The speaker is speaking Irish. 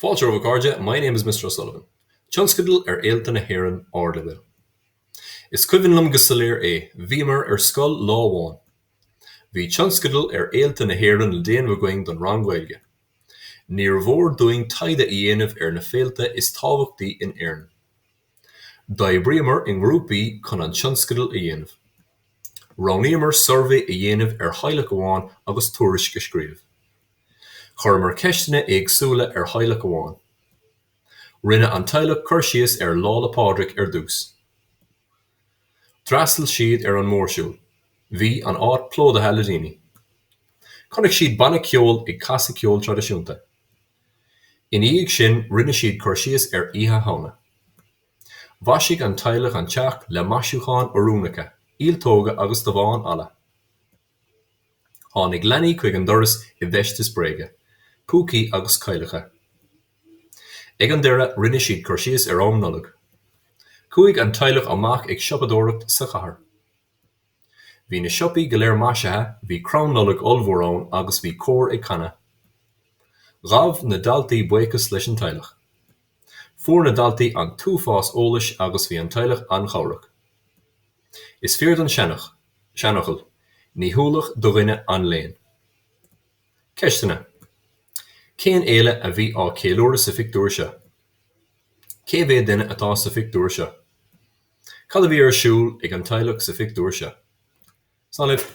Fáilte over Cardia, my name is Mr. O'Sullivan. Tionscadal hÉireann na hÉireann orlabil. Is cuimhin lum go soiléir bhímar scoil lámháin. Bhí Tionscadal hÉireann na hÉireann le déanamh going don rang Gaeilge. Níor mhór doing taide a dhéanamh na Fhéilte is tábhachtaí in hÉireann. D'oibriamar in grúpaí chun an Tionscadal a dhéanamh. Roghnaíomar survey a dhéanamh Fhéilte amháin agus tuairis go scríobh. Chuirmar ceistena éagsúla Fhéilte amháin. Rinne an teilech chuir síos lála Pádraig dús. Drasal siad an mórsúil. Bhí an áit plódathe le daoine. Chonaic siad banna ceol ag casa ceol traidisiúnta. In íag sin rinne siad chuir síos oíche tháina. Bhaisig an teilech an teach le maisiúcháin orúnacha, íoltóga agus do bháin alla. Tháinig leanaí chuig an doras I bheistis bréige, cúcaí agus cailecha. Ag an deire rinne siad chuir síos am nullag. Cúig an teilech amach ag siopadóireacht sa chathair. Bhí na siopaí go léir maisithe, bhí crann nullag olmhórán agus bhí cór ag canna. Ghabh na daltaí buchas leis an teilech. Fuair na daltaí an túfás eolais agus bhí an teilech an chomhrach. Is feared an seanachal, ní thuúlach do dhuine an léinn. Ceistena. Cén éile a bhí á céiliúra sa phictiúr seo? Cé bhé duine atá sa phictiúr seo? Cad a bhí ar siúl ag an teilech sa phictiúr seo? Salibh.